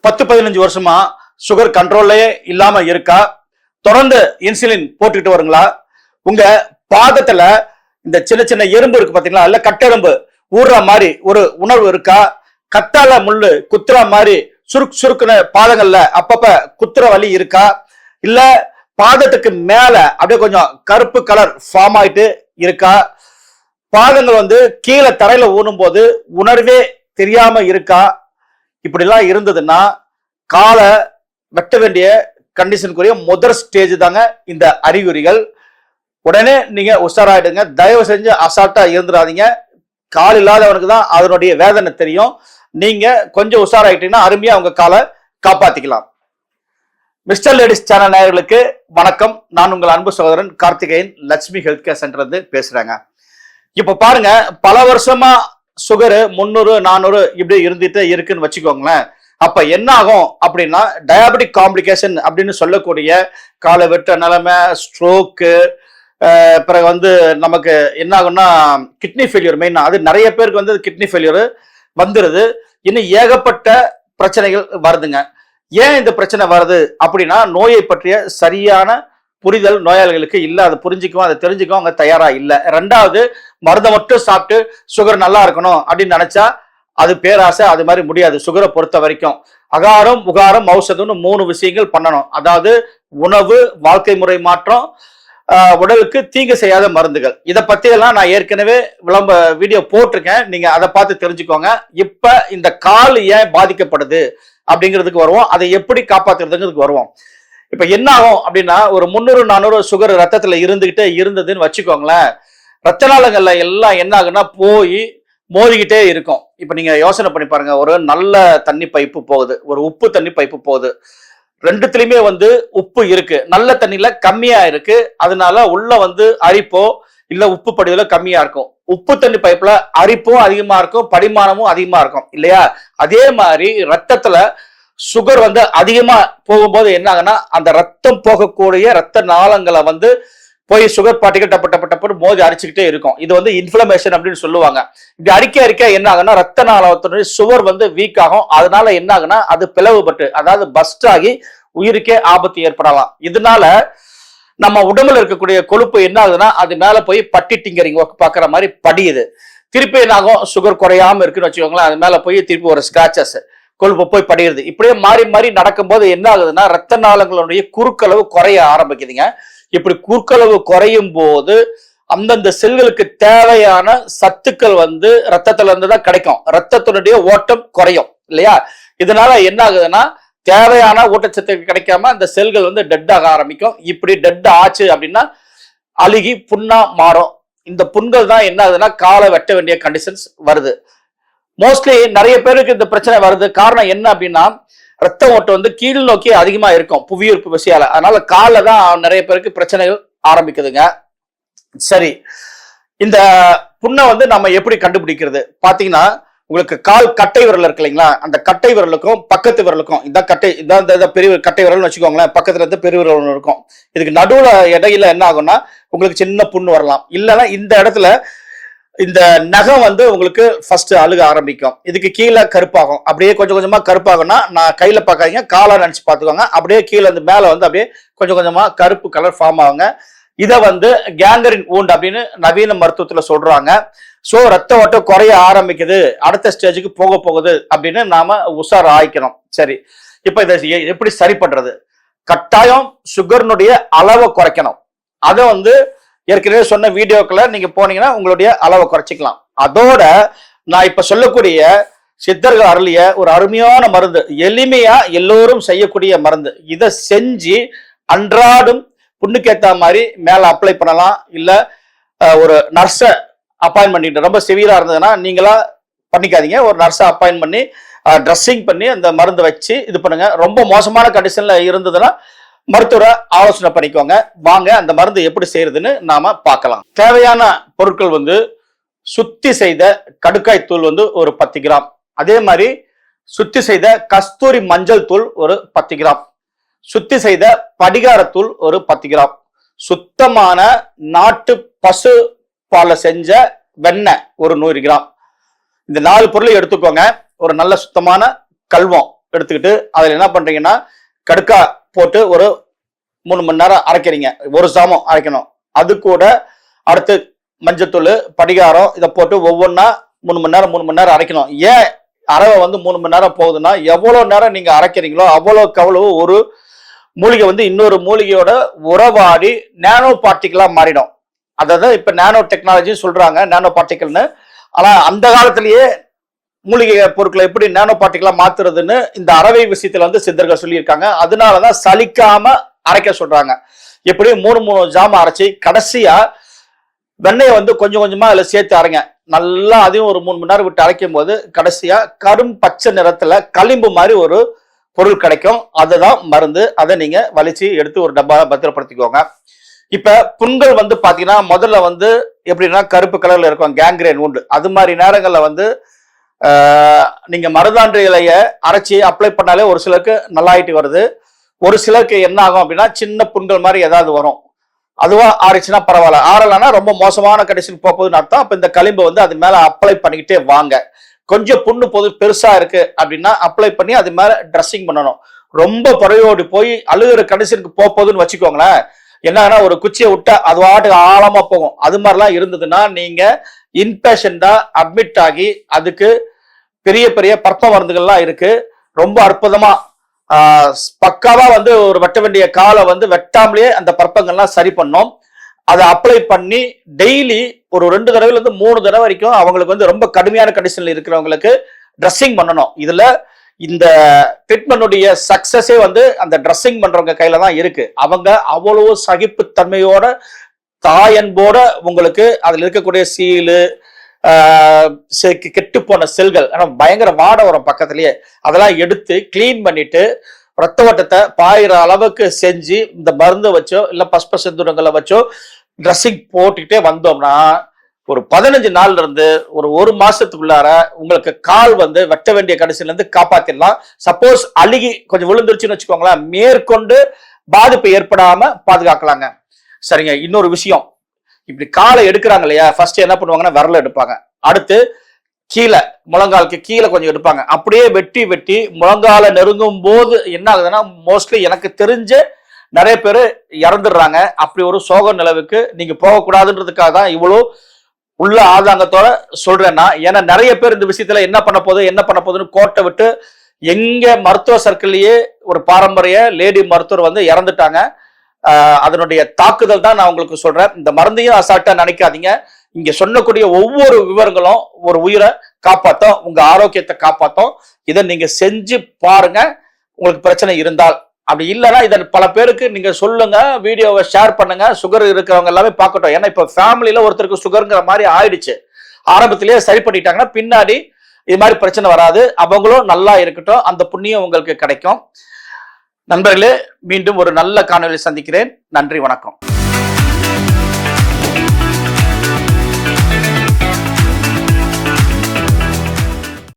10-15 வருஷமா சுகர் கண்ட்ரோல்லே இல்லாம இருக்கா? தொடர்ந்து இன்சுலின் போட்டுக்கிட்டு வருங்களா? உங்க பாதத்துல இந்த சின்ன சின்ன எறும்பு இருக்கு பாத்தீங்களா, இல்ல கட்டெலும்பு ஊறுற மாதிரி ஒரு உணர்வு இருக்கா? கத்தால முள்ளு குத்துற மாதிரி சுருக்குன்னு பாதங்கள்ல அப்பப்ப குத்துற வலி இருக்கா? இல்ல பாதத்துக்கு மேல அப்படியே கொஞ்சம் கருப்பு கலர் ஃபார்ம் ஆயிட்டு இருக்கா? பாதங்கள் கீழே தரையில ஊனும் போது உணர்வே தெரியாம இருக்கா? இப்படி எல்லாம் இருந்ததுன்னா காலை வெட்ட வேண்டிய கண்டிஷனுக்குரிய முதல் ஸ்டேஜ் தாங்க இந்த அறிகுறிகள். உடனே நீங்க உஷாராயிடுங்க. தயவு செஞ்சு அசால்ட்டா இருந்துடாதீங்க. கால் இல்லாதவனுக்கு தான் அதனுடைய வேதனை தெரியும். நீங்க கொஞ்சம் உஷாராயிட்டீங்கன்னா அருமையா உங்க காலை காப்பாத்திக்கலாம். மிஸ்டர் லேடிஸ் சேனல் நேயர்களுக்கு வணக்கம். நான் உங்கள் அன்பு சகோதரன் Karthikeyan, Lakshmi health care centre இருந்து பேசுறேங்க. இப்ப பாருங்க, பல வருஷமா சுகரு 300 400 இப்படி இருந்துட்டு இருக்குன்னு வச்சுக்கோங்களேன். அப்ப என்ன ஆகும் அப்படின்னா, டயாபெட்டிக் காம்ப்ளிகேஷன் அப்படின்னு சொல்லக்கூடிய காலை வெட்ட நிலைமை, ஸ்ட்ரோக்கு, பிறகு நமக்கு என்ன ஆகும்னா கிட்னி ஃபெயிலியர். மெயினா அது நிறைய பேருக்கு கிட்னி ஃபெயிலியர் வந்துருது. இன்னும் ஏகப்பட்ட பிரச்சனைகள் வருதுங்க. ஏன் இந்த பிரச்சனை வருது அப்படின்னா, நோயை பற்றிய சரியான புரிதல் நோயாளிகளுக்கு இல்ல. அதை புரிஞ்சுக்கவும் அதை தெரிஞ்சுக்கவும் அவங்க தயாரா இல்லை. ரெண்டாவது, மருந்தை மட்டும் சாப்பிட்டு சுகர் நல்லா இருக்கணும் அப்படின்னு நினைச்சா அது பேராசை. அது மாதிரி முடியாது. சுகரை பொறுத்த வரைக்கும் அகாரம் உகாரம் ஔஷதம்னு 3 விஷயங்கள் பண்ணணும். அதாவது உணவு, வாழ்க்கை முறை மாற்றம், உடலுக்கு தீங்கு செய்யாத மருந்துகள். இதை பத்தி எல்லாம் நான் ஏற்கனவே வீடியோ போட்டிருக்கேன். நீங்க அதை பார்த்து தெரிஞ்சுக்கோங்க. இப்ப இந்த கால் ஏன் பாதிக்கப்படுது அப்படிங்கிறதுக்கு வருவோம். அதை எப்படி காப்பாத்துறதுங்கிறதுக்கு வருவோம். இப்ப என்ன ஆகும் அப்படின்னா, ஒரு 300 400 சுகர் ரத்தத்துல இருந்ததுன்னு வச்சுக்கோங்களேன். ரத்த நாளங்கள்ல எல்லாம் என்ன ஆகுன்னா போய் மோதிக்கிட்டே இருக்கும். இப்ப நீங்க யோசனை பண்ணி பாருங்க. ஒரு நல்ல தண்ணி பைப்பு போகுது, ஒரு உப்பு தண்ணி பைப்பு போகுது. ரெண்டுத்துலயுமே உப்பு இருக்கு. நல்ல தண்ணியில கம்மியா இருக்கு. அதனால உள்ள அரிப்போ இல்ல உப்பு படிவுல கம்மியா இருக்கும். உப்பு தண்ணி பைப்புல அரிப்பும் அதிகமா இருக்கும், படிமானமும் அதிகமா இருக்கும் இல்லையா? அதே மாதிரி ரத்தத்துல சுகர் அதிகமா போகும்போது என்ன ஆகுன்னா, அந்த ரத்தம் போகக்கூடிய ரத்த நாளங்களை போய் சுகர் பார்ட்டிகள் டப்பு மோதி அரிச்சுக்கிட்டே இருக்கும். இது இன்ஃப்ளமேஷன் அப்படின்னு சொல்லுவாங்க. இப்படி அரிக்க என்ன ஆகுன்னா, ரத்த நாளத்தினுடைய சுவர் வீக் ஆகும். அதனால என்ன ஆகுன்னா, அது பிளவுபட்டு, அதாவது பஸ்ட் ஆகி உயிருக்கே ஆபத்து ஏற்படலாம். இதனால நம்ம உடம்புல இருக்கக்கூடிய கொழுப்பு என்ன ஆகுதுன்னா, அது மேல போய் பட்டி டிங்கரிங் ஒர்க் பாக்குற மாதிரி படியுது. திருப்பி என்ன ஆகும், சுகர் குறையாம இருக்குன்னு வச்சுக்கோங்களேன், அது மேல போய் திருப்பி ஒரு ஸ்கிராச்சஸ் கொழுப்பு போய் படியுது. இப்படியே மாறி மாறி நடக்கும்போது என்ன ஆகுதுன்னா, ரத்த நாளங்களுடைய குறுக்களவு குறைய ஆரம்பிக்குதுங்க. இப்படி குறுக்களவு குறையும் போது அந்தந்த செல்களுக்கு தேவையான சத்துக்கள் ரத்தத்துல இருந்து தான் கிடைக்கும். ரத்தத்தினுடைய ஓட்டம் குறையும் இல்லையா? இதனால என்ன ஆகுதுன்னா, தேவையான ஊட்டச்சத்து கிடைக்காம அந்த செல்கள் டெட் ஆக ஆரம்பிக்கும். இப்படி டெட் ஆச்சு அப்படின்னா அழுகி புண்ணா மாறும். இந்த புண்கள் தான் என்ன ஆகுதுன்னா காலை வெட்ட வேண்டிய கண்டிஷன்ஸ் வருது. மோஸ்ட்லி நிறைய பேருக்கு இந்த பிரச்சனை வருது. காரணம் என்ன அப்படின்னா, ரத்த ஓட்டம் கீழ் நோக்கி அதிகமா இருக்கும் புவியீர்ப்பு விசையால. அதனால காலில் தான் நிறைய பேருக்கு பிரச்சனைகள் ஆரம்பிக்குதுங்க. சரி, இந்த புண்ணை நம்ம எப்படி கண்டுபிடிக்கிறது பாத்தீங்கன்னா, உங்களுக்கு கால் கட்டை விரல் இருக்கு இல்லைங்களா? அந்த கட்டை விரலுக்கும் பக்கத்து விரலுக்கும், இதான் பெரிய கட்டை விரல்னு வச்சுக்கோங்களேன். பக்கத்துல இருந்து பெரிய விரல் ஒன்று இருக்கும். இதுக்கு நடுவுல இடையில என்ன ஆகும்னா உங்களுக்கு சின்ன புண்ணு வரலாம். இல்லைன்னா இந்த இடத்துல இந்த நகம் உங்களுக்கு ஃபர்ஸ்ட் அழுக ஆரம்பிக்கும். இதுக்கு கீழே கருப்பாகும். அப்படியே கொஞ்சம் கொஞ்சமா கருப்பாகும்னா, நான் கையில பார்க்காதீங்க, காலா நினைச்சு பார்த்துக்கோங்க. அப்படியே கீழே மேல அப்படியே கொஞ்சம் கொஞ்சமா கருப்பு கலர் ஃபார்ம் ஆகுங்க. இதை கேங்கரின் வூண்ட் அப்படின்னு நவீன மருத்துவத்துல சொல்றாங்க. சோ ரத்த ஓட்டம் குறைய ஆரம்பிக்குது, அடுத்த ஸ்டேஜுக்கு போகுது அப்படின்னு நாம உஷார் ஆயிக்கணும். சரி, இப்ப இதை எப்படி சரி பண்றது? கட்டாயம் சுகர்னுடைய அளவை குறைக்கணும். அதை ஏற்கனவே சொன்ன வீடியோக்களை நீங்க போனீங்கன்னா உங்களுடைய அளவை குறைச்சிக்கலாம். அதோட நான் இப்ப சொல்லக்கூடிய சித்தர்கள் அருளிய ஒரு அருமையான மருந்து, எளிமையா எல்லோரும் செய்யக்கூடிய மருந்து. இதை செஞ்சு அன்றாடும் புண்ணுக்கேத்த மாதிரி மேல அப்ளை பண்ணலாம். இல்ல ஒரு நர்ஸை அப்பாயின்ட் பண்ணிட்டு, ரொம்ப சிவியரா இருந்ததுன்னா நீங்களா பண்ணிக்காதீங்க, ஒரு நர்ஸை அப்பாயின்ட் பண்ணி ட்ரெஸ்ஸிங் பண்ணி அந்த மருந்து வச்சு இது பண்ணுங்க. ரொம்ப மோசமான கண்டிஷன்ல இருந்ததுன்னா மருத்துவரை ஆலோசனை பண்ணிக்கோங்க. வாங்க அந்த மருந்து எப்படி செய்யறதுன்னு நாம பார்க்கலாம். தேவையான பொருட்கள் சுத்தி செய்த கடுக்காய் தூள் ஒரு 10 கிராம். அதே மாதிரி சுத்தி செய்த கஸ்தூரி மஞ்சள் தூள் ஒரு 10 கிராம். சுத்தி செய்த படிகாரத்தூள் ஒரு 10 கிராம். சுத்தமான நாட்டு பசு பால செஞ்ச வெண்ணெய் ஒரு 100 கிராம். இந்த 4 பொருளை எடுத்துக்கோங்க. ஒரு நல்ல சுத்தமான கல்வம் எடுத்துக்கிட்டு அதில் என்ன பண்றீங்கன்னா கடுக்கா போட்டு ஒரு 3 மணி நேரம் அரைக்கிறீங்க. ஒரு சாமம் அரைக்கணும். அது கூட அடுத்து மஞ்சத்தூள், படிகாரம் இதை போட்டு ஒவ்வொன்றா 3 மணி நேரம் அரைக்கணும். ஏன் அரவை வந்து 3 மணி நேரம் போகுதுன்னா, எவ்வளவு நேரம் நீங்க அரைக்கிறீங்களோ அவ்வளவுக்கு அவ்வளவு ஒரு மூலிகை வந்து இன்னொரு மூலிகையோட உறவாடி நானோ பார்ட்டிகளா மாறிடும். அதாவது இப்ப நானோ டெக்னாலஜி சொல்றாங்க, நானோ பார்ட்டிகல்னு. ஆனா அந்த காலத்திலேயே மூலிகை பொருட்களை எப்படி நானோ பார்ட்டிகளா மாத்துறதுன்னு இந்த அரவை விஷயத்துல வந்து சித்தர்கள் சொல்லியிருக்காங்க. அதனாலதான் சலிக்காம அரைக்க சொல்றாங்க. எப்படி 3 ஜாமம் அரைச்சி கடைசியா வெண்ணெயை வந்து கொஞ்சம் கொஞ்சமா அதுல சேர்த்து அரைங்க. நல்லா அதையும் ஒரு 3 மணி நேரம் விட்டு அரைக்கும் போது கடைசியா கரும் பச்சை நிறத்துல களிம்பு மாதிரி ஒரு பொருள் கிடைக்கும். அதுதான் மருந்து. அதை நீங்க வலிச்சு எடுத்து ஒரு டப்பா பத்திரப்படுத்திக்கோங்க. இப்ப புண்கள் வந்து பாத்தீங்கன்னா முதல்ல வந்து எப்படின்னா கருப்பு கலர்ல இருக்கும், கேங்க்ரேன் உண்டு. அது மாதிரி நேரங்கள்ல வந்து நீங்க மருதாண்டு இலைய அரைச்சி அப்ளை பண்ணாலே ஒரு சிலருக்கு நல்லாயிட்டு வருது. ஒரு சிலருக்கு என்ன ஆகும் அப்படின்னா சின்ன புண்கள் மாதிரி ஏதாவது வரும். அதுவா ஆறிச்சுன்னா பரவாயில்ல, ஆறலைன்னா ரொம்ப மோசமான கண்டிஷன் போகுதுன்னு அர்த்தம். அப்ப இந்த களிம்பு வந்து அது மேல அப்ளை பண்ணிக்கிட்டே வாங்க. கொஞ்சம் புண்ணு பெருசா இருக்கு அப்படின்னா அப்ளை பண்ணி அது மேல ட்ரெஸ்ஸிங் பண்ணணும். ரொம்ப பறையோடி போய் அழுகிற கண்டிஷனுக்கு போகுதுன்னு வச்சுக்கோங்களேன், என்னன்னா ஒரு குச்சியை விட்டா அது வாட்டுக்கு ஆழமா போகும். அது மாதிரிலாம் இருந்ததுன்னா நீங்க இன்பேஷண்டா அட்மிட் ஆகி அதுக்கு பெரிய பெரிய பற்ப மருந்துகள்லாம் இருக்கு. ரொம்ப அற்புதமா பக்காவா வந்து ஒரு வெட்ட வேண்டிய காலை வந்து வெட்டாமலேயே அந்த பற்பங்கள்லாம் சரி பண்ணோம். அதை அப்ளை பண்ணி டெய்லி ஒரு 2 தடவைல இருந்து 3 தடவை வரைக்கும் அவங்களுக்கு வந்து ரொம்ப கடுமையான கண்டிஷன்ல இருக்கிறவங்களுக்கு ட்ரெஸ்ஸிங் பண்ணணும். இதுல இந்த ட்ரீட்மெண்டுடைய சக்சஸே வந்து அந்த ட்ரெஸ்ஸிங் பண்றவங்க கையில தான் இருக்கு. அவங்க அவ்வளவு சகிப்புத்தன்மையோட தாயன்போட உங்களுக்கு அதுல இருக்கக்கூடிய சீலு கெட்டு போன செல்கள் பயங்கர வாட வரும் பக்கத்திலேயே, அதெல்லாம் எடுத்து கிளீன் பண்ணிட்டு ரத்த ஓட்டத்தை பாயிற அளவுக்கு செஞ்சு இந்த மருந்து வச்சோ இல்ல பஸ்ப செந்தூரங்களை வச்சோ ட்ரெஸ்ஸிங் போட்டுக்கிட்டே வந்தோம்னா ஒரு 15 நாள்ல இருந்து ஒரு மாசத்துக்குள்ளார உங்களுக்கு கால் வந்து வெட்ட வேண்டிய கடைசியில இருந்து காப்பாத்திடலாம். சப்போஸ் அழுகி கொஞ்சம் விழுந்துருச்சுன்னு வச்சுக்கோங்களேன், மேற்கொண்டு பாதிப்பு ஏற்படாம பாதுகாக்கலாங்க. சரிங்க, இன்னொரு விஷயம், இப்படி காலை எடுக்கிறாங்க இல்லையா, ஃபர்ஸ்ட் என்ன பண்ணுவாங்கன்னா விரல எடுப்பாங்க. அடுத்து கீழே முழங்காலுக்கு கீழே கொஞ்சம் எடுப்பாங்க. அப்படியே வெட்டி வெட்டி முழங்கால நெருங்கும் போது என்ன ஆகுதுன்னா மோஸ்ட்லி எனக்கு தெரிஞ்ச நிறைய பேர் இறந்துடுறாங்க. அப்படி ஒரு சோக நிலவுக்கு நீங்க போகக்கூடாதுன்றதுக்காக தான் இவ்வளவு உள்ள ஆதாங்கத்தோட சொல்றேன்னா, ஏன்னா நிறைய பேர் இந்த விஷயத்துல என்ன பண்ண போகுதுன்னு கோட்டை விட்டு எங்க மருத்துவ சர்க்கிள்லயே ஒரு பாரம்பரிய லேடி மருத்துவர் வந்து இறந்துட்டாங்க. அதனுடைய தாக்குதல் தான் நான் உங்களுக்கு சொல்றேன். இந்த மருந்தையும் அசால்ட்டா நினைக்காதீங்க. இங்க சொன்னக்கூடிய ஒவ்வொரு விவரங்களும் ஒரு உயிரை காப்பாத்தும், உங்க ஆரோக்கியத்தை காப்பாத்தும். இதை நீங்க செஞ்சு பாருங்க. உங்களுக்கு பிரச்சனை இருந்தால், அப்படி இல்லைன்னா இதை பல பேருக்கு நீங்க சொல்லுங்க, வீடியோவை ஷேர் பண்ணுங்க. சுகர் இருக்கிறவங்க எல்லாமே பார்க்கட்டும். ஏன்னா இப்ப ஃபேமிலியில ஒருத்தருக்கு சுகருங்கிற மாதிரி ஆயிடுச்சு. ஆரம்பத்திலேயே சரி பண்ணிட்டாங்கன்னா பின்னாடி இது மாதிரி பிரச்சனை வராது. அவங்களும் நல்லா இருக்கட்டும், அந்த புண்ணியம் உங்களுக்கு கிடைக்கும். நண்பர்களே, மீண்டும் ஒரு நல்ல காணொலியில் சந்திக்கிறேன். நன்றி, வணக்கம்.